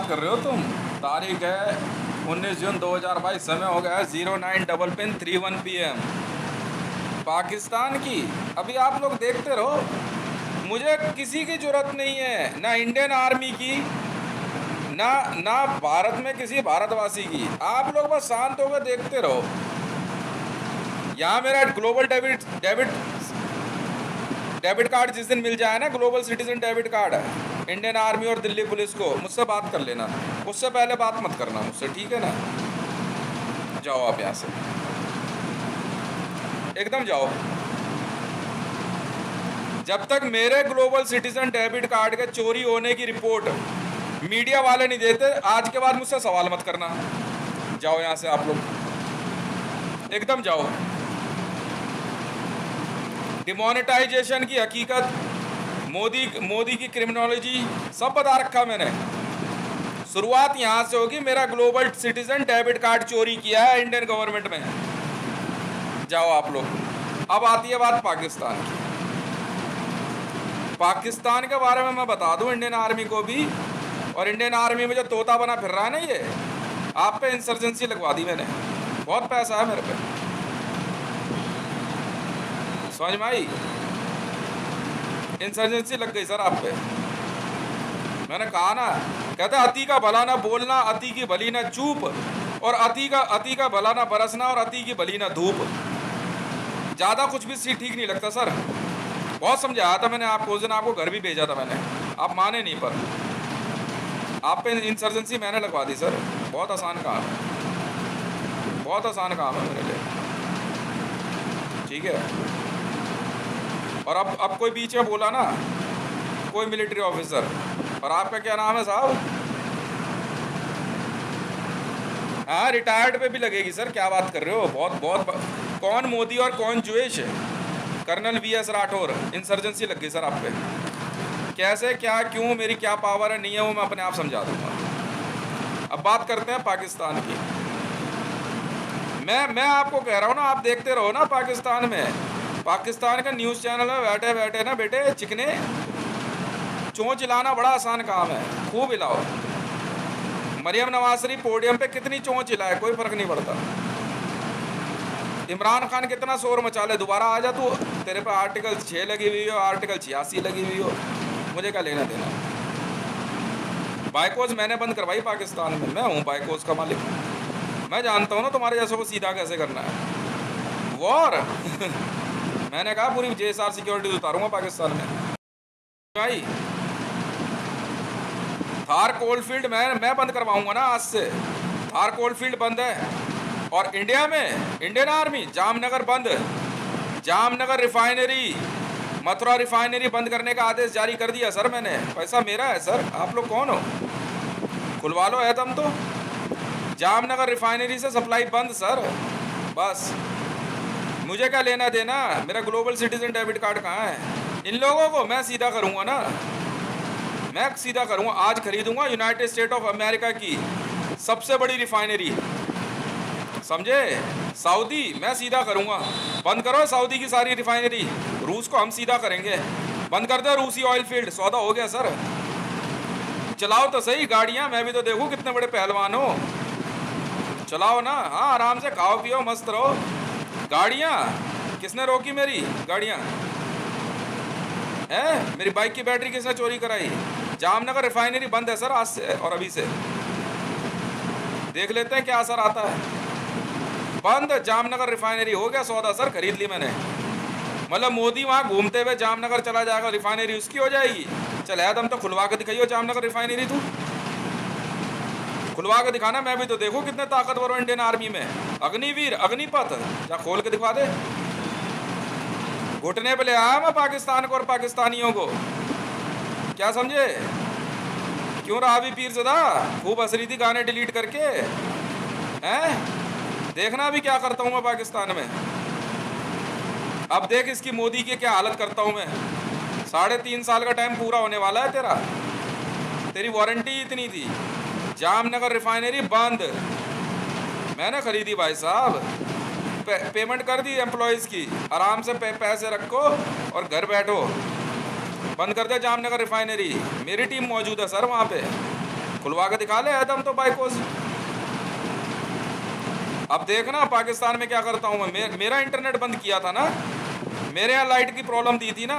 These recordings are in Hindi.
कर रहे हो तुम? तारीख है 19 जून 2022, समय हो गया है 09:31 PM पाकिस्तान की। अभी आप लोग देखते रहो, मुझे किसी की जरूरत नहीं है, ना इंडियन आर्मी की, ना ना भारत में किसी भारतवासी की। आप लोग बस शांत होकर देखते रहो। यहाँ मेरा ग्लोबल डेबिट कार्ड जिस दिन मिल जाए ना, ग्लोबल सिटीजन डेबिट कार्ड है, इंडियन आर्मी और दिल्ली पुलिस को, मुझसे बात कर लेना। उससे पहले बात मत करना मुझसे, ठीक है ना? जाओ आप यहाँ से, एकदम जाओ। जब तक मेरे ग्लोबल सिटीजन डेबिट कार्ड के चोरी होने की रिपोर्ट मीडिया वाले नहीं देते, आज के बाद मुझसे सवाल मत करना। जाओ यहाँ से आप लोग, एकदम जाओ। डिमोनेटाइजेशन की हकीकत, मोदी की क्रिमिनोलॉजी सब बता रखा मैंने। शुरुआत यहाँ से होगी, मेरा ग्लोबल सिटीजन डेबिट कार्ड चोरी किया है इंडियन गवर्नमेंट में। जाओ आप लोग। अब आती है बात पाकिस्तान की। पाकिस्तान के बारे में मैं बता दूं इंडियन आर्मी को भी, और इंडियन आर्मी में जो तोता बना फिर रहा है ना, ये आप पे इंसर्जेंसी लगवा दी मैंने। बहुत पैसा है मेरे पे, समझ में आई? इंसर्जेंसी लग गई सर आप पे। मैंने कहा ना, कहते अति का भला ना बोलना, अति की भली ना चूप, और अति का भला ना बरसना, और अति की भली ना धूप। ज़्यादा कुछ भी ठीक नहीं लगता सर। बहुत समझाया था मैंने आपको, उस दिन आपको घर भी भेजा था मैंने, आप माने नहीं। पर आप पे इंसर्जेंसी मैंने लगवा दी सर। बहुत आसान काम है, बहुत आसान काम है मेरे लिए, ठीक है? और अब कोई बीच में बोला ना, कोई मिलिट्री ऑफिसर, और आपका क्या नाम है साहब? हाँ, रिटायर्ड पे भी लगेगी सर, क्या बात कर रहे हो? बहुत कौन मोदी और कौन जुएश? Colonel VS Rathore. इंसर्जेंसी लग गई सर आप पे। कैसे, क्या, क्यों, मेरी क्या पावर है, नहीं है, वो मैं अपने आप समझा दूंगा। अब बात करते हैं पाकिस्तान की। मैं आपको कह रहा हूँ ना, आप देखते रहो ना। पाकिस्तान का न्यूज़ चैनल में बैठे बैठे ना बेटे चिकने, चोंच हिलाना बड़ा आसान काम है, खूब हिलाओ। मरियम नवाज शरीफ पोडियम पे कितनी चोंच हिलाए, कोई फर्क नहीं पड़ता। इमरान खान कितना शोर मचा ले, दोबारा आ जा तू, तेरे पे आर्टिकल 6 लगी हुई हो, आर्टिकल 86 लगी हुई हो, मुझे क्या लेना देना। बाइकोज मैंने बंद करवाई पाकिस्तान में, मैं हूँ बाइकोज का मालिक। मैं जानता हूँ ना तुम्हारे जैसों को सीधा कैसे करना है। वॉर मैंने कहा पूरी JSR सिक्योरिटी उतारूंगा पाकिस्तान में भाई। थार कोलफील्ड मैं बंद करवाऊंगा ना आज से। थार कोलफील्ड बंद है। और इंडिया में इंडियन आर्मी, जामनगर बंद, जामनगर रिफाइनरी, मथुरा रिफाइनरी बंद करने का आदेश जारी कर दिया सर मैंने। पैसा मेरा है सर, आप लोग कौन हो? खुलवा लो है तुम तो। जामनगर रिफाइनरी से सप्लाई बंद सर, बस। मुझे क्या लेना देना, मेरा ग्लोबल सिटीजन डेबिट कार्ड कहाँ है? इन लोगों को मैं सीधा करूँगा ना, मैं सीधा करूँगा। आज खरीदूंगा यूनाइटेड स्टेट ऑफ अमेरिका की सबसे बड़ी रिफाइनरी, समझे? सऊदी मैं सीधा करूँगा। बंद करो सऊदी की सारी रिफाइनरी, रूस को हम सीधा करेंगे। बंद कर दो रूसी ऑयल फील्ड, सौदा हो गया सर। चलाओ तो सही गाड़ियाँ, मैं भी तो देखूँ कितने बड़े पहलवान हो। चलाओ ना, हाँ, आराम से खाओ पियो मस्त रहो। गाड़ियाँ किसने रोकी? मेरी गाड़ियाँ है, मेरी बाइक की बैटरी किसने चोरी कराई? जामनगर रिफाइनरी बंद है सर आज से, और अभी से देख लेते हैं क्या असर आता है। बंद जामनगर रिफाइनरी, हो गया सौदा सर, खरीद ली मैंने। मतलब मोदी वहाँ घूमते हुए जामनगर चला जाएगा, रिफाइनरी उसकी हो जाएगी। चल है दम तो खुलवा के दिखाइयो जामनगर रिफाइनरी, तू खुलवा के दिखाना, मैं भी तो देखूँ कितने ताकतवर हो इंडियन आर्मी में। अग्निवीर, अग्निपथ, जा खोल के दिखा दे। घुटने पे ले आया मैं पाकिस्तान को और पाकिस्तानियों को, क्या समझे? क्यों रहा अभी पीर ज़दा? खूब हंस रही थी गाने डिलीट करके, हैं? देखना अभी क्या करता हूँ मैं पाकिस्तान में। अब देख इसकी मोदी की क्या हालत करता हूँ मैं। 3.5 साल का टाइम पूरा होने वाला है तेरा, तेरी वारंटी इतनी थी। जामनगर रिफाइनरी बंद, मैंने खरीदी भाई साहब, पेमेंट कर दी एम्प्लॉयज़ की, आराम से पैसे रखो और घर बैठो। बंद कर दे जामनगर रिफाइनरी, मेरी टीम मौजूद है सर वहाँ पे। खुलवा के दिखा ले एकदम तो बाइकोज। अब देखना पाकिस्तान में क्या करता हूँ मैं। मेरा इंटरनेट बंद किया था ना, मेरे यहाँ लाइट की प्रॉब्लम दी थी ना,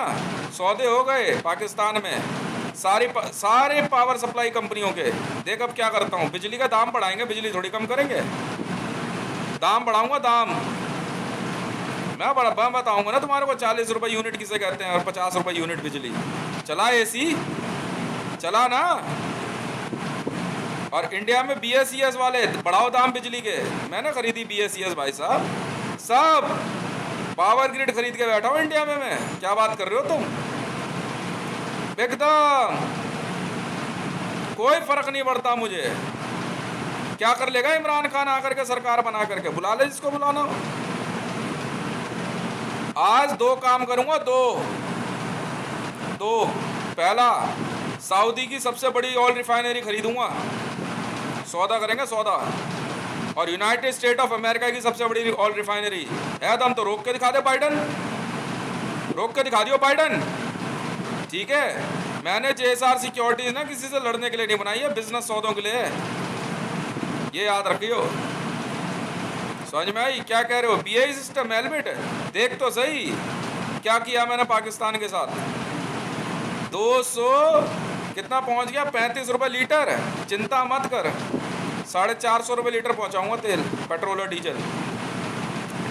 सौदे हो गए पाकिस्तान में सारे पावर सप्लाई कंपनियों के। देख अब क्या करता हूँ, बिजली का दाम बढ़ाएंगे, बिजली थोड़ी कम करेंगे। दाम बढ़ाऊंगा, दाम मैं बताऊंगा ना तुम्हारे को। 40 रुपये यूनिट किसे कहते हैं और 50 रुपये यूनिट बिजली। चला एसी चला ना। और इंडिया में BSES वाले बढ़ाओ दाम बिजली के। मैंने खरीदी BSES भाई साहब, सब पावर ग्रिड खरीद के बैठा हूँ इंडिया में मैं। क्या बात कर रहे हो तुम? एकदम कोई फर्क नहीं पड़ता मुझे। क्या कर लेगा इमरान खान आकर के सरकार बना करके? बुला ले जिसको बुलाना हो। आज 2 काम करूंगा, दो। पहला, सऊदी की सबसे बड़ी ऑयल रिफाइनरी खरीदूंगा, सौदा करेंगे सौदा। और यूनाइटेड स्टेट ऑफ अमेरिका की सबसे बड़ी ऑयल रिफाइनरी है दम तो रोक के दिखा दे बाइडन, रोक के दिखा दियो बाइडन। ठीक है, मैंने JSR सिक्योरिटीज ना किसी से लड़ने के लिए नहीं बनाई है, बिजनेस सौदों के लिए, ये याद रखियो। समझ में आई क्या कह रहे हो? BI सिस्टम एलबिट देख तो सही क्या किया मैंने पाकिस्तान के साथ। 200 कितना पहुंच गया? 35 रुपये लीटर। चिंता मत कर, 450 रुपये लीटर पहुंचाऊंगा तेल, पेट्रोल और डीजल।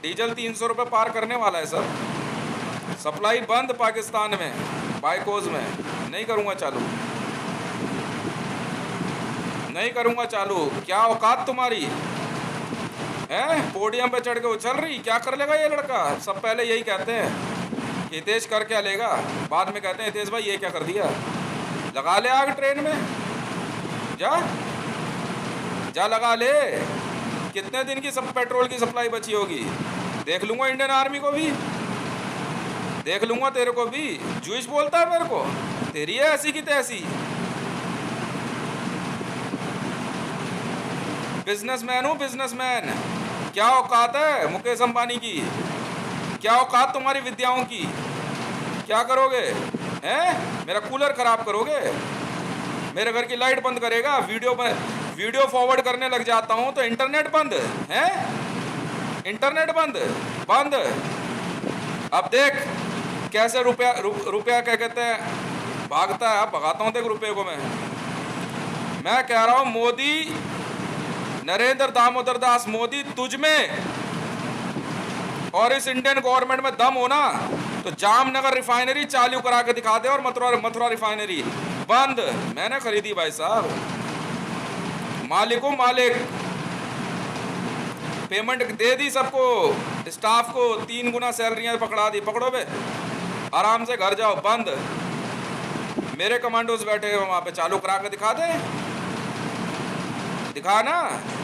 डीजल 300 रुपये पार करने वाला है सर। सप्लाई बंद पाकिस्तान में, बाइकोज में। नहीं करूंगा चालू, नहीं करूंगा चालू। क्या औकात तुम्हारी है? पोडियम पे चढ़ के उछल रही, क्या कर लेगा ये लड़का? सब पहले यही कहते हैं, हितेश कर क्या लेगा, बाद में कहते हैं हितेश भाई ये क्या कर दिया। लगा ले आग ट्रेन में, जा लगा ले। कितने दिन की सब पेट्रोल की सप्लाई बची होगी? देख लूंगा इंडियन आर्मी को भी, देख लूंगा तेरे को भी। जूश बोलता है मेरे को, तेरी है ऐसी की तैसी। बिजनेसमैन हूँ, बिजनेसमैन। क्या औकात है मुकेश अंबानी की? क्या औकात तुम्हारी विद्याओं की? क्या करोगे हैं? मेरा कूलर खराब करोगे, मेरे घर की लाइट बंद करेगा, वीडियो फॉरवर्ड करने लग जाता हूँ तो इंटरनेट बंद है, इंटरनेट बंद। अब देख कैसे रुपया क्या कहते हैं भागता है। अब भगाता हूँ देख रुपये को मैं कह रहा हूँ मोदी, नरेंद्र दामोदर दास मोदी, तुझ में और इस इंडियन गवर्नमेंट में दम होना तो जामनगर रिफाइनरी चालू करा के दिखा दे और मथुरा रिफाइनरी बंद। मैंने खरीदी भाई साहब, मालिक हूं मालिक। पेमेंट दे दी सबको, स्टाफ को 3 गुना सैलरियां पकड़ा दी। पकड़ो बे, आराम से घर जाओ, बंद। मेरे कमांडोज बैठे हैं वहां पे, चालू करा के दिखा दे, दिखा ना।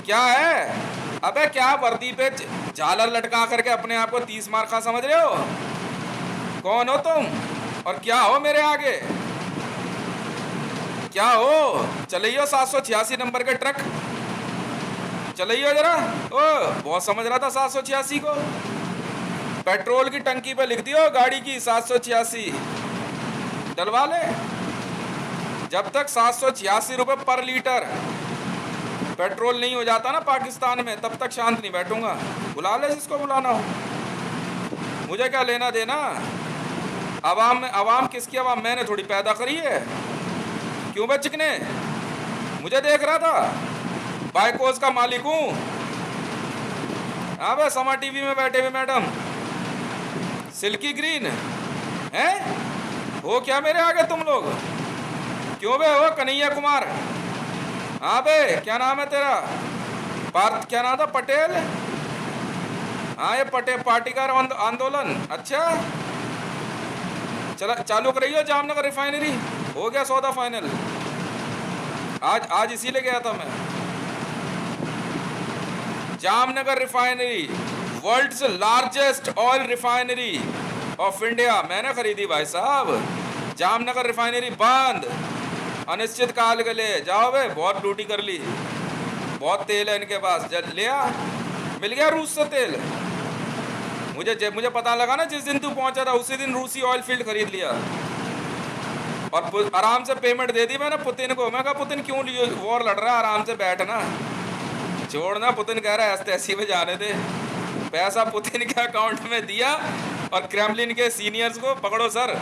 क्या है? अबे क्या वर्दी पे झालर लटका करके अपने आप को 30 मार खा समझ रहे हो? कौन हो तुम और क्या हो मेरे आगे? क्या हो? चलियो 786 नंबर के ट्रक चलियो जरा। ओ बहुत समझ रहा था 786 को। पेट्रोल की टंकी पे लिख दियो गाड़ी की 786, डलवा ले। जब तक 786 रुपये पर लीटर पेट्रोल नहीं हो जाता ना पाकिस्तान में, तब तक शांत नहीं बैठूंगा। बुला ले जिसको बुलाना हो, मुझे क्या लेना देना। अवाम किसकी अवाम? मैंने थोड़ी पैदा करी है। क्यों बे चिकने? मुझे देख रहा था, बाइकोज का मालिक हूँ। हाँ बे, समा टीवी में बैठे हुए मैडम सिल्की ग्रीन हैं, हो क्या मेरे आगे तुम लोग? क्यों बे? हो कन्हैया कुमार? हाँ बे, क्या नाम है तेरा? क्या नाम था? पटेल? हाँ, ये पटेल पाटीदार आंदोलन। अच्छा, चला चालू करियो जामनगर रिफाइनरी। हो गया सौदा फाइनल। आज इसीलिए गया था मैं। Jamnagar refinery, world's largest oil refinery of India, मैंने खरीदी भाई साहब। जामनगर रिफाइनरी बंद अनिश्चित काल के लिए। जाओ बे, बहुत ड्यूटी कर ली, बहुत तेल है इनके पास। ले आ, मिल गया रूस से तेल। मुझे पता लगा ना जिस दिन तू पहुंचा था उसी दिन रूसी ऑयल फील्ड खरीद लिया। और आराम से पेमेंट दे दी मैंने पुतिन को। मैं कहा पुतिन क्यों वॉर लड़ रहा है, आराम से बैठना, छोड़ना। पुतिन कह रहा है ऐसी में जाने दे। पैसा पुतिन के अकाउंट में दिया और क्रेमलिन के सीनियर्स को पकड़ो सर,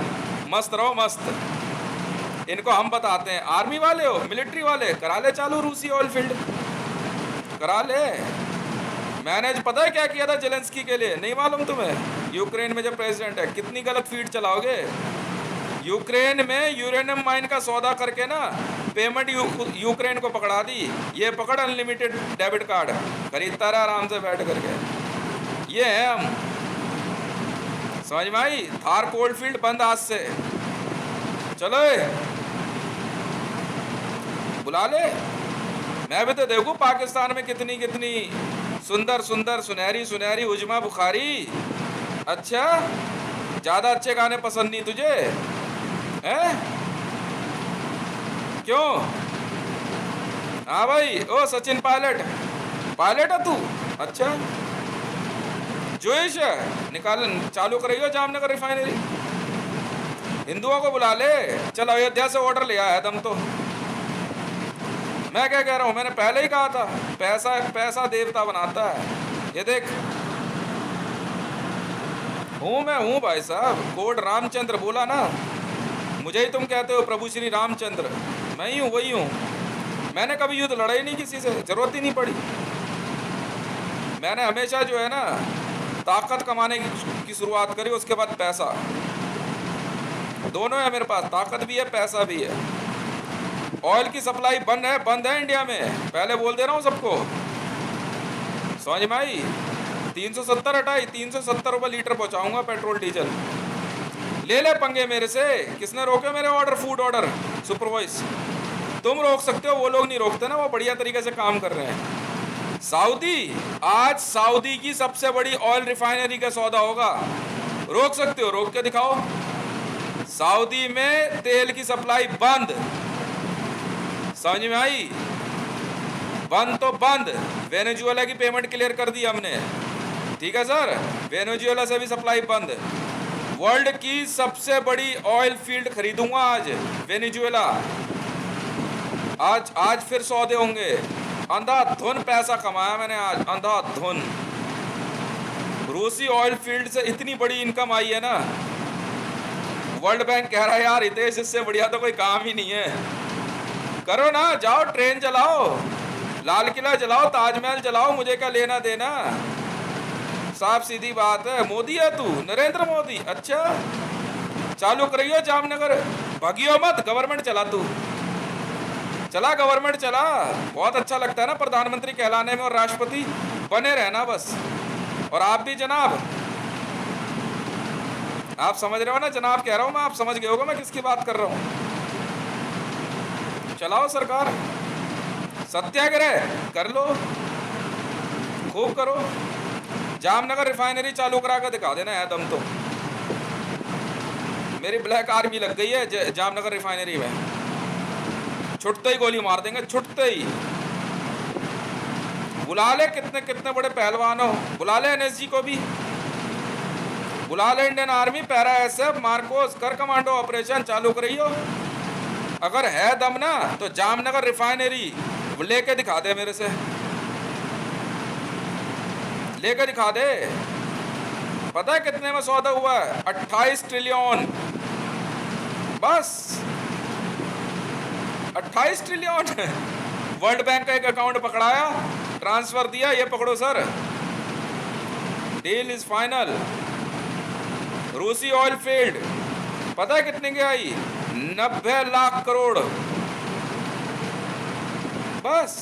मस्त रहो मस्त। इनको हम बताते हैं, आर्मी वाले हो, मिलिट्री वाले, करा ले चालू रूसी ऑयल फील्ड, करा ले। मैंने पता है क्या किया था जेलेंस्की के लिए, नहीं मालूम तुम्हें? यूक्रेन में जब प्रेसिडेंट है, कितनी गलत फीड चलाओगे। यूक्रेन में यूरेनियम माइन का सौदा करके ना पेमेंट यूक्रेन को पकड़ा दी। ये पकड़ अनलिमिटेड डेबिट कार्ड खरीदता रहा आराम से बैठ करके। ये है हम, समझ में आई? थार कोल्ड फील्ड बंद आज से। चलो बुला ले, मैं भी तो देखूं पाकिस्तान में कितनी कितनी सुंदर सुंदर सुनहरी सुनहरी उजमा बुखारी। अच्छा, ज्यादा अच्छे गाने पसंद नहीं तुझे हैं? क्यों? हाँ भाई, ओ सचिन पायलट, पायलट है तू? अच्छा, जोश है, निकाल चालू करेगा जामनगर रिफाइनरी। हिंदुओं को बुला ले, चल अयोध्या से ऑर्डर ले आया दम तो। मैं क्या कह रहा हूं, मैंने पहले ही कहा था, पैसा पैसा देवता बनाता है। ये देख, मैं हूं भाई साहब, कोड रामचंद्र बोला ना, मुझे ही तुम कहते हो प्रभु श्री रामचंद्र, मैं ही हूं, वही हूं। मैंने कभी युद्ध लड़ा ही नहीं किसी से, जरूरत ही नहीं पड़ी। मैंने हमेशा जो है ना ताकत कमाने की शुरुआत करी, उसके बाद पैसा। दोनों है मेरे पास, ताकत भी है पैसा भी है। ऑयल की सप्लाई बंद है इंडिया में, पहले बोल दे रहा हूं सबको, समझ में आई? 370 हटाई, 370 रुपये लीटर पहुंचाऊंगा पेट्रोल डीजल। ले ले पंगे मेरे से, किसने रोके मेरे ऑर्डर, फूड ऑर्डर सुपरवाइज? तुम रोक सकते हो, वो लोग नहीं रोकते ना, वो बढ़िया तरीके से काम कर रहे हैं। सऊदी, आज सऊदी की सबसे बड़ी ऑयल रिफाइनरी का सौदा होगा, रोक सकते हो? रोक के दिखाओ। सऊदी में तेल की सप्लाई बंद, समझ में आई? बंद तो बंद। वेनेजुएला की पेमेंट क्लियर कर दी हमने, ठीक है सर, वेनेजुएला से भी सप्लाई बंद। वर्ल्ड की सबसे बड़ी ऑयल फील्ड खरीदूंगा आज, वेनेजुएला। आज फिर सौदे होंगे। अंधाधुन पैसा कमाया मैंने आज, अंधाधुन। रूसी ऑयल फील्ड से इतनी बड़ी इनकम आई है ना, वर्ल्ड बैंक कह रहा है यार हितेश, इससे बढ़िया तो कोई काम ही नहीं है। करो ना, जाओ ट्रेन चलाओ, लाल किला जलाओ, ताजमहल जलाओ, मुझे क्या लेना देना। साफ सीधी बात है। मोदी है तू, नरेंद्र मोदी? अच्छा, चालू करियो जामनगर, भागियो मत, गवर्नमेंट चला तू, चला गवर्नमेंट चला। बहुत अच्छा लगता है ना प्रधानमंत्री कहलाने में, और राष्ट्रपति बने रहना बस। और आप भी जनाब, आप समझ रहे हो ना, जनाब कह रहा हूं मैं, आप समझ गए होगा मैं किसकी बात कर रहा हूं। चलाओ सरकार, सत्याग्रह कर लो, खूब करो। जामनगर रिफाइनरी चालू करा कर दिखा देना है दम तो। मेरी ब्लैक आर्मी लग गई है जामनगर रिफाइनरी में, छुटते ही गोली मार देंगे, छुटते ही। बुला ले कितने कितने बड़े पहलवान हो, बुला ले एनएसजी को भी, बुला ले Indian army, para SF, Marcos, कर कमांडो ऑपरेशन चालू करियो। अगर है दम ना तो जामनगर रिफाइनरी लेके दिखा दे मेरे से, लेकर दिखा दे। पता है कितने में सौदा हुआ है? 28 ट्रिलियन, बस 28 ट्रिलियन। वर्ल्ड बैंक का एक अकाउंट पकड़ाया, ट्रांसफर दिया, ये पकड़ो सर, डील इज फाइनल। रूसी ऑयल फील्ड पता है कितने की आई? 90 लाख करोड़, बस।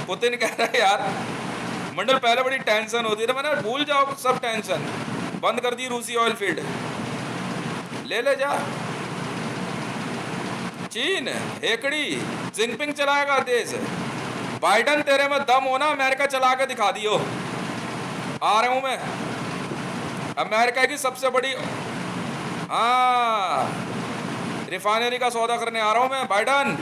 पुतिन कह रहा है यार मंडल, पहले बड़ी टेंशन होती है, मैंने भूल जाओ सब टेंशन, बंद कर दी रूसी ऑयल फील्ड, ले ले जा। चीन हेकड़ी, जिनपिंग चलाएगा देश। बाइडन तेरे में दम होना, अमेरिका चला के दिखा दियो। आ रहा हूं मैं, अमेरिका की सबसे बड़ी रिफाइनरी का सौदा करने आ रहा हूं मैं, बाइडन।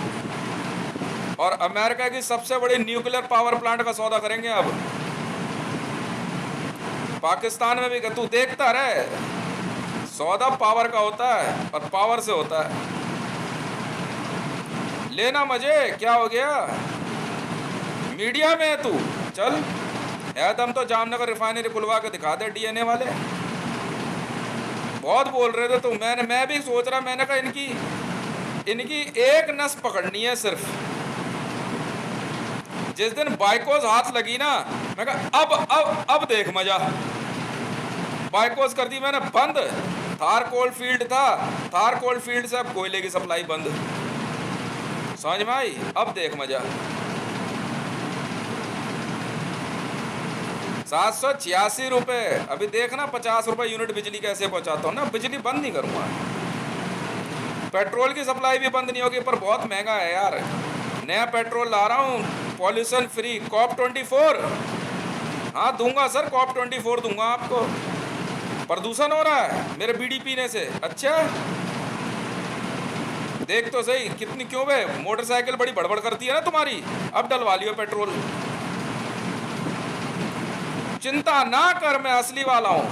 और अमेरिका की सबसे बड़ी न्यूक्लियर पावर प्लांट का सौदा करेंगे अब। पाकिस्तान में भी तू देखता रहे, सौदा पावर का होता है और पावर से होता है। लेना मजे, क्या हो गया, मीडिया में है तू, चल है दम तो जामनगर रिफाइनरी खुलवा के दिखा दे डीएनए वाले। बहुत बोल रहे थे तो मैं भी सोच रहा, मैंने कहा इनकी एक नस पकड़नी है सिर्फ। जिस दिन बाइकोस हाथ लगी ना, मैं कहा अब देख मजा। बाइकोस कर दी मैंने बंद, थार कोल्ड फील्ड था, थार कोल्ड फील्ड से अब कोयले की सप्लाई बंद। समझ में आई, अब देख मजा। 786 रुपए, अभी देखना 50 रुपए यूनिट बिजली कैसे पहुंचाता हूँ ना। बिजली बंद नहीं करूंगा, पेट्रोल की सप्लाई भी बंद नहीं होगी, पर बहुत महंगा है यार। नया पेट्रोल ला रहा हूँ, पॉल्यूशन फ्री, कॉप 24। हाँ दूंगा सर, कॉप 24 दूंगा आपको। प्रदूषण हो रहा है मेरे बीड़ी पीने से। अच्छा देख तो सही कितनी, क्यों बे मोटरसाइकिल बड़ी बड़बड़ करती है ना तुम्हारी, अब डलवा लियो पेट्रोल। चिंता ना कर, मैं असली वाला हूं।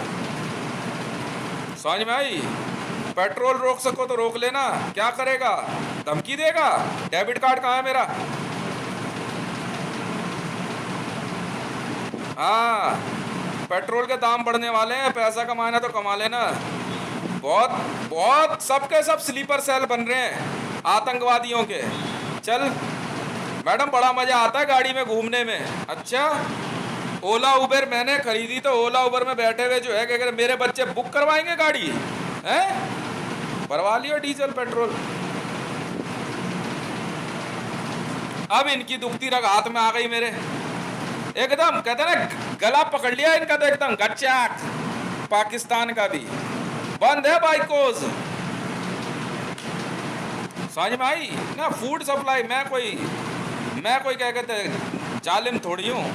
समझ में आई, पेट्रोल रोक सको तो रोक लेना, क्या करेगा, धमकी देगा। डेबिट कार्ड कहाँ है मेरा? हाँ पेट्रोल के दाम बढ़ने वाले हैं, पैसा कमाना तो कमा लेना। बहुत बहुत सबके सब स्लीपर सेल बन रहे हैं आतंकवादियों के। चल मैडम बड़ा मजा आता है गाड़ी में घूमने में। अच्छा ओला उबर मैंने खरीदी तो ओला उबर में बैठे हुए जो है कि अगर मेरे बच्चे बुक करवाएंगे गाड़ी है, भरवा लियो डीजल पेट्रोल। अब इनकी दुखती रग हाथ में आ गई मेरे, एकदम कहते ना गला पकड़ लिया इनका तो एकदम गच्चाक। पाकिस्तान का भी बंद है बाइकोस। समझ में आई ना, फूड सप्लाई। मैं कोई क्या कहते जालिम थोड़ी हूँ,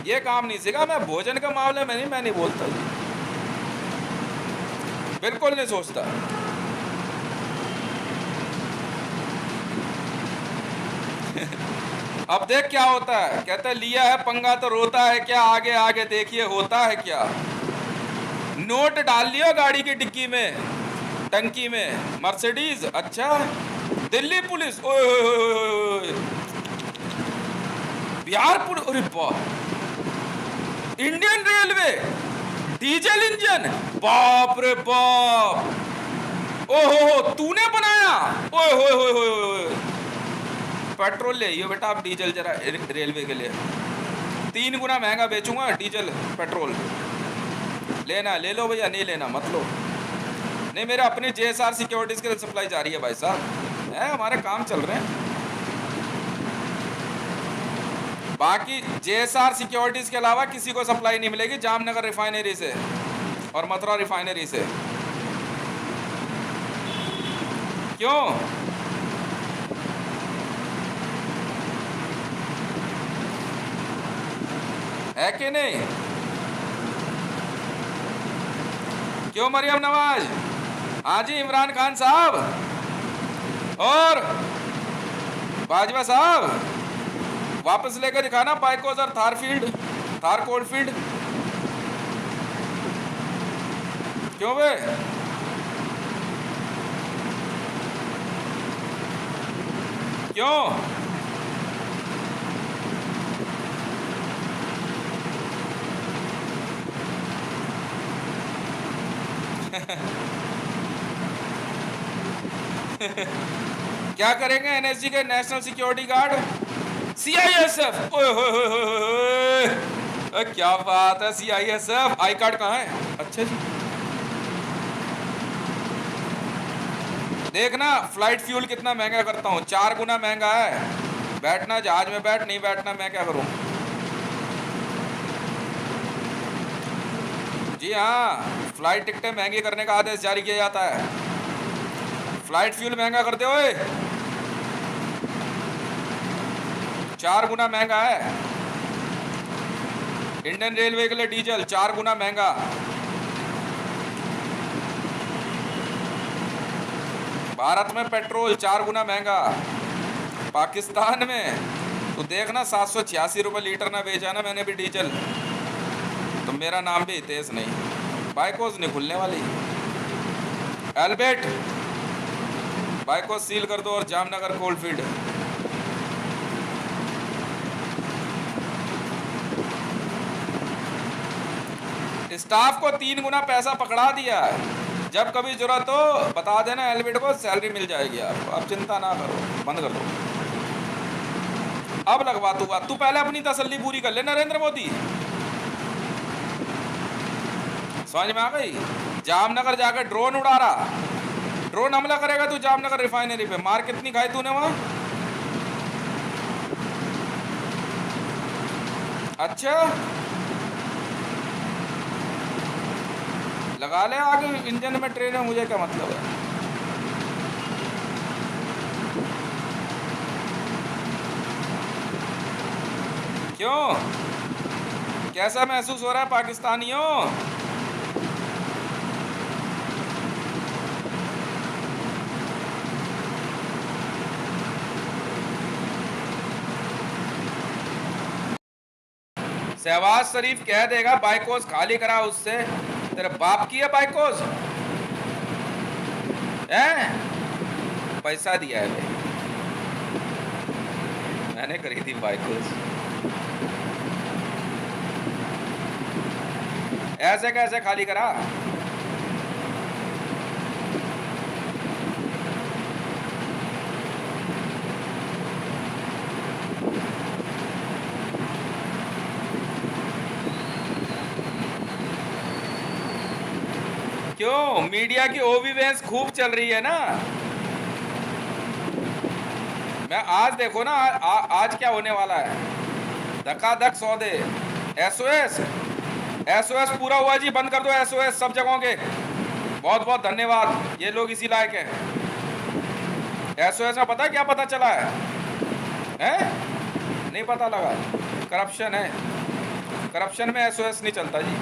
ये काम नहीं सीखा मैं। भोजन के मामले में मैं नहीं बोलता, बिल्कुल नहीं सोचता। अब देख क्या होता है, कहते लिया है पंगा तो रोता है क्या, आगे आगे देखिए होता है क्या। नोट डाल लियो गाड़ी की डिक्की में, टंकी में, मर्सिडीज। अच्छा दिल्ली पुलिस, ओए बिहार पुलिस, अरे बाप, इंडियन रेलवे डीजल इंजन, बाप रे बाप, ओहो तूने बनाया, ओए होए होए होए। पेट्रोल ले आइयो बेटा आप, डीजल जरा रेलवे के लिए 3 गुना महंगा बेचूंगा डीजल पेट्रोल। लेना ले लो भैया, नहीं लेना मत लो। नहीं मेरे अपने जेएसआर सिक्योरिटीज के लिए सप्लाई जा रही है भाई साहब, है हमारे काम चल रहे हैं। बाकी जेएसआर सिक्योरिटीज के अलावा किसी को सप्लाई नहीं मिलेगी जामनगर रिफाइनरी से और मथुरा रिफाइनरी से। क्यों? है कि नहीं? क्यों मरियम नवाज? हाँ जी इमरान खान साहब और बाजवा साहब, वापस लेकर दिखाना बाइकोस और थार कोल्ड फील्ड। क्यों बे? क्यों? क्या करेंगे एनएसजी के, नेशनल सिक्योरिटी गार्ड, सीआईएसएफ। ओए होए होए होए, क्या बात है, सीआईएसएफ। आई कार्ड कहाँ है? अच्छा जी देखना फ्लाइट फ्यूल कितना महंगा करता हूँ, 4 गुना महंगा है। बैठना जहाज में बैठ, नहीं बैठना मैं क्या करूँ। जी हाँ फ्लाइट टिकटें महंगी करने का आदेश जारी किया जाता है। फ्लाइट फ्यूल महंगा करते हुए 4 गुना महंगा है। इंडियन रेलवे के लिए डीजल 4 गुना महंगा। भारत में पेट्रोल 4 गुना महंगा। पाकिस्तान में तो देखना 786 रुपये लीटर ना बेचा ना मैंने भी डीजल, तो मेरा नाम भी हितेश नहीं। बाइकोस नहीं खुलने वाली। एल्बर्ट बाइकोस सील कर दो और जामनगर कोलफील्ड। स्टाफ को 3 गुना पैसा पकड़ा दिया है। जब कभी जरूरत हो बता देना, एल्बर्ट को सैलरी मिल जाएगी आपको, आप चिंता ना करो, बंद कर दो। अब लगवा तू पहले अपनी तसल्ली पूरी कर ले नरेंद्र मोदी। समझ में आ गई? जामनगर जाकर ड्रोन उड़ा रहा, ड्रोन हमला करेगा तू जामनगर रिफाइनरी पे। मार कितनी खाई तूने वहां? अच्छा लगा ले आगे इंजन में ट्रेन में, मुझे क्या मतलब है। क्यों, कैसा महसूस हो रहा है पाकिस्तानियों? शहबाज शरीफ कह देगा बाइकोस खाली करा उससे। तेरे बाप की है बाइकोस? हैं? पैसा दिया है भाई, मैंने खरीदी बाइकोस। ऐसे कैसे खाली करा? क्यों, मीडिया की ओवीवेंस खूब चल रही है ना। मैं आज देखो ना, आज क्या होने वाला है, धक्का-धक सौदे। एसओएस एसओएस पूरा हुआ जी, बंद कर दो एसओएस सब जगहों के। बहुत बहुत धन्यवाद, ये लोग इसी लायक हैं। एसओएस में पता है क्या पता चला है? नहीं पता लगा? करप्शन है, करप्शन में एसओएस नहीं चलता जी।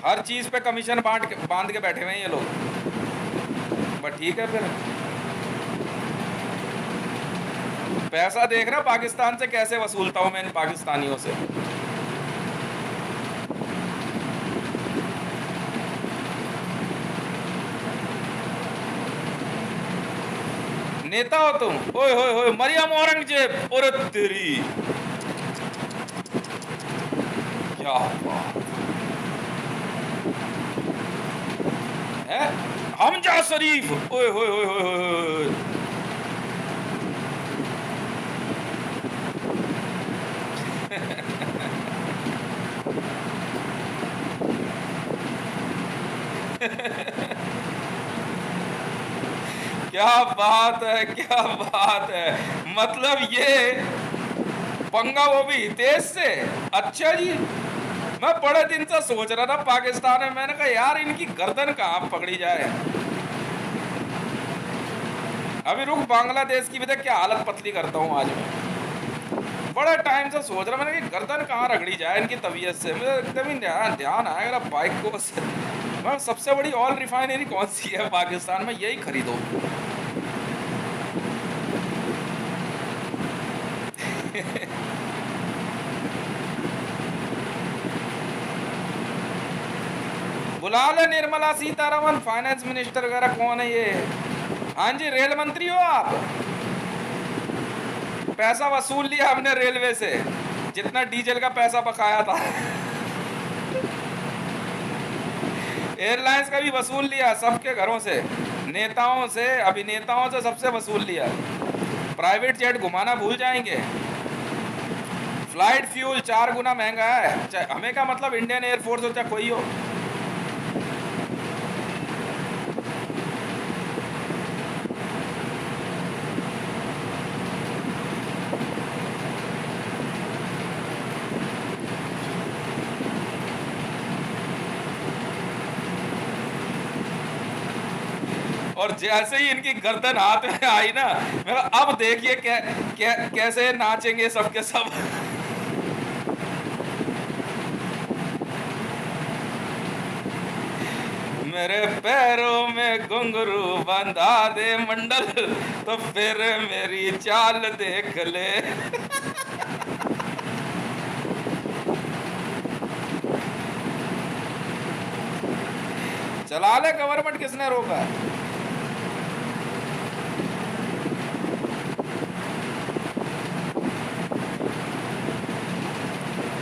हर चीज पे कमीशन बांध के बैठे हुए हैं ये लोग। बट ठीक है, फिर पैसा देख रहा पाकिस्तान से कैसे वसूलता हूं मैं इन पाकिस्तानियों से। नेता हो तुम? ओए होए होए, मरियम औरंगजेब, और तेरी क्या बात है। हमजा शरीफ, ओए होए होए होए, क्या बात है, क्या बात है। मतलब ये पंगा वो भी तेज से। अच्छा जी, मैं बड़े दिन से सोच रहा था पाकिस्तान में, मैंने कहा यार इनकी गर्दन कहाँ पकड़ी जाए। अभी रुक, बांग्लादेश की भी देख क्या हालत पतली करता हूँ आज मैं। बड़ा टाइम से सोच रहा मैंने कि गर्दन कहाँ रगड़ी जाए इनकी तबीयत से। मुझे एकदम ही ध्यान आया बाइक को मैं सबसे बड़ी ऑयल रिफाइनरी कौन सी है पाकिस्तान में, यही खरीदो। बुला ले निर्मला सीतारमन, फाइनेंस मिनिस्टर वगैरह कौन है ये? हाँ जी, रेल मंत्री हो आप? पैसा वसूल लिया हमने रेलवे से, जितना डीजल का पैसा बकाया था। एयरलाइंस का भी वसूल लिया, सबके घरों से, नेताओं से, अभिनेताओं से, सबसे वसूल लिया। प्राइवेट जेट घुमाना भूल जाएंगे। फ्लाइट फ्यूल 4 गुना महंगा है, चाहे हमें क्या मतलब, इंडियन एयरफोर्स हो चाहे कोई हो। और जैसे ही इनकी गर्दन हाथ में आई ना, मैं अब देखिए कैसे नाचेंगे सबके सब। मेरे पैरों में घुंघरू बंधा दे मंडल, तो फिर मेरी चाल देख ले। चला ले गवर्नमेंट, किसने रोका है?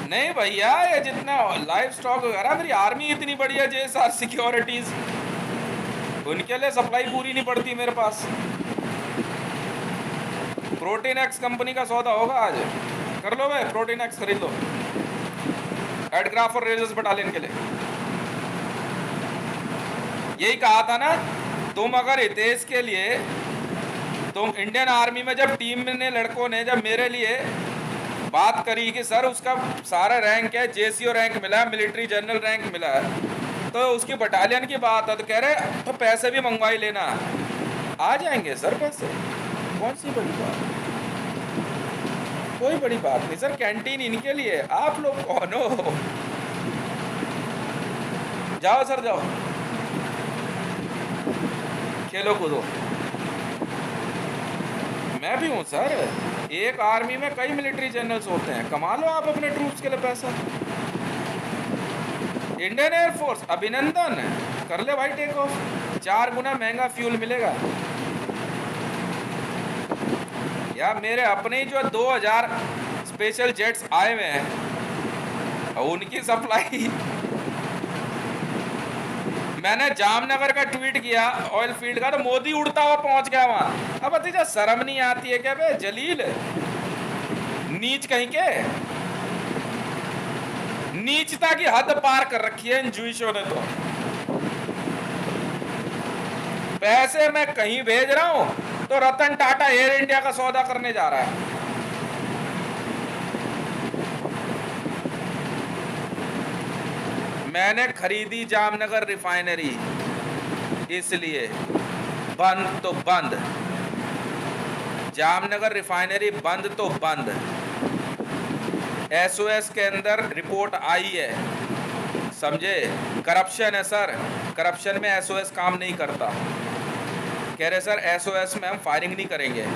नहीं भैया, ये जितना लाइफ स्टॉक वगैरह, मेरी आर्मी इतनी बड़ी है, जेएसआर सिक्योरिटीज, उनके लिए सप्लाई पूरी नहीं पड़ती मेरे पास। प्रोटीन एक्स कंपनी का सौदा होगा आज, कर लो भाई, प्रोटीन एक्स खरीद लो एडक्राफ्ट और रेजर्स बटालियन के लिए। यही कहा था ना, तुम अगर हितेश के लिए, तुम इंडियन आर्मी में जब टीम ने लड़कों ने जब मेरे लिए बात करी कि सर उसका सारा रैंक है, जेसीओ रैंक मिला है, मिलिट्री जनरल रैंक मिला है, तो उसकी बटालियन की बात है, तो कह रहे तो पैसे भी मंगवा ही लेना। आ जाएंगे सर पैसे, कौन सी बड़ी बात, कोई बड़ी बात नहीं सर, कैंटीन इनके लिए, आप लोग कौन हो? जाओ सर जाओ, खेलो कूदो। मैं भी हूँ सर, एक आर्मी में कई मिलिट्री जनरल्स होते हैं, कमा लो आप अपने ट्रूप्स के लिए पैसा। इंडियन एयरफोर्स, अभिनंदन, कर ले भाई टेक ऑफ, 4 गुना महंगा फ्यूल मिलेगा। यार मेरे अपने ही जो 2000 स्पेशल जेट्स आए हुए हैं, उनकी सप्लाई मैंने जामनगर का ट्वीट किया ऑयल फील्ड का, तो मोदी उड़ता हुआ पहुंच गया वहां। अब भतीजा शर्म नहीं आती है क्या बे जलील, नीच कहीं के, नीचता की हद पार कर रखी है इन जूइशों ने। तो पैसे मैं कहीं भेज रहा हूं तो रतन टाटा एयर इंडिया का सौदा करने जा रहा है। मैंने खरीदी जामनगर रिफाइनरी, इसलिए बंद तो बंद, जामनगर रिफाइनरी बंद तो बंद। एसओएस के अंदर रिपोर्ट आई है, समझे, करप्शन है सर, करप्शन में एसओएस काम नहीं करता। कह रहे सर एसओएस में हम फायरिंग नहीं करेंगे,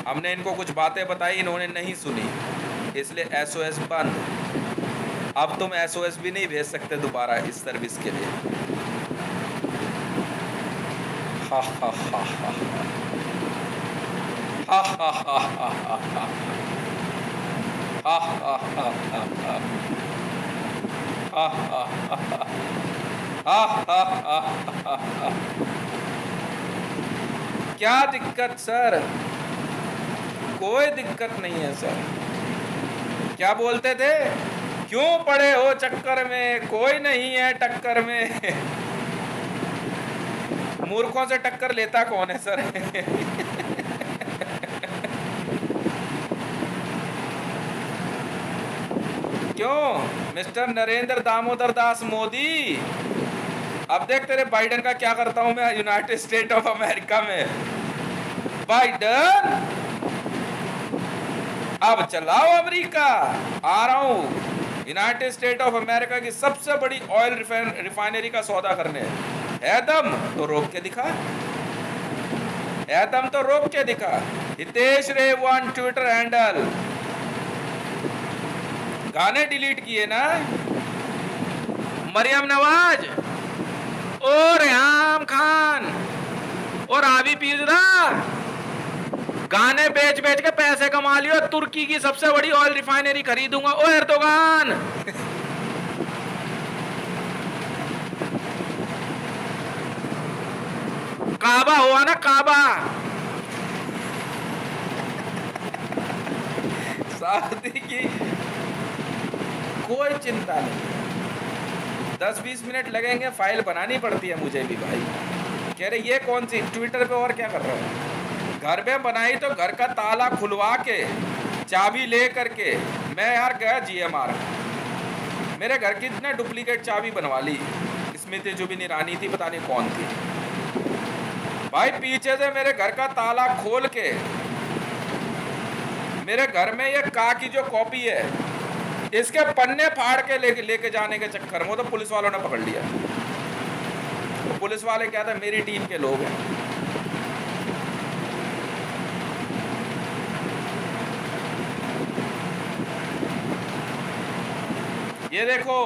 हमने इनको कुछ बातें बताई, इन्होंने नहीं सुनी, इसलिए एसओएस बंद। अब तुम एसओएस भी नहीं भेज सकते दोबारा इस सर्विस के लिए। हा हा हा हा हा हा हा हा हा। क्या दिक्कत सर? कोई दिक्कत नहीं है सर। क्या बोलते थे, क्यों पड़े हो चक्कर में, कोई नहीं है टक्कर में। मूर्खों से टक्कर लेता कौन है सर? क्यों मिस्टर नरेंद्र दामोदर दास मोदी, अब देख तेरे बाइडन का क्या करता हूं मैं यूनाइटेड स्टेट ऑफ अमेरिका में। बाइडन अब चलाओ अमेरिका, आ रहा हूं यूनाइटेड स्टेट ऑफ अमेरिका की सबसे बड़ी ऑयल रिफाइनरी का सौदा करने। है दम तो रोक के दिखा, है दम तो रोक के दिखा। हितेश रे 1 ट्विटर हैंडल, गाने डिलीट किए ना, मरियम नवाज और रेहाम खान और आबी पीरदार, गाने बेच बेच के पैसे कमा लियो, तुर्की की सबसे बड़ी ऑयल रिफाइनरी खरीदूंगा। ओ एर्दोगान, काबा हुआ ना काबा, सऊदी की कोई चिंता नहीं। 10-20 मिनट लगेंगे, फाइल बनानी पड़ती है मुझे भी भाई। कह रहे ये कौन सी ट्विटर पे और क्या कर रहा है? घर में बनाई तो घर का ताला खुलवा के चाबी ले करके मैं यार गया जीएमआर, मेरे घर की इतने डुप्लीकेट चाबी बनवा ली, स्मृति जुबिन ईरानी थी, पता नहीं कौन थी भाई, पीछे से मेरे घर का ताला खोल के मेरे घर में ये का की जो कॉपी है इसके पन्ने फाड़ के लेके जाने के चक्कर में तो पुलिस वालों ने पकड़ लिया। तो पुलिस वाले क्या था, मेरी टीम के लोग हैं। ये देखो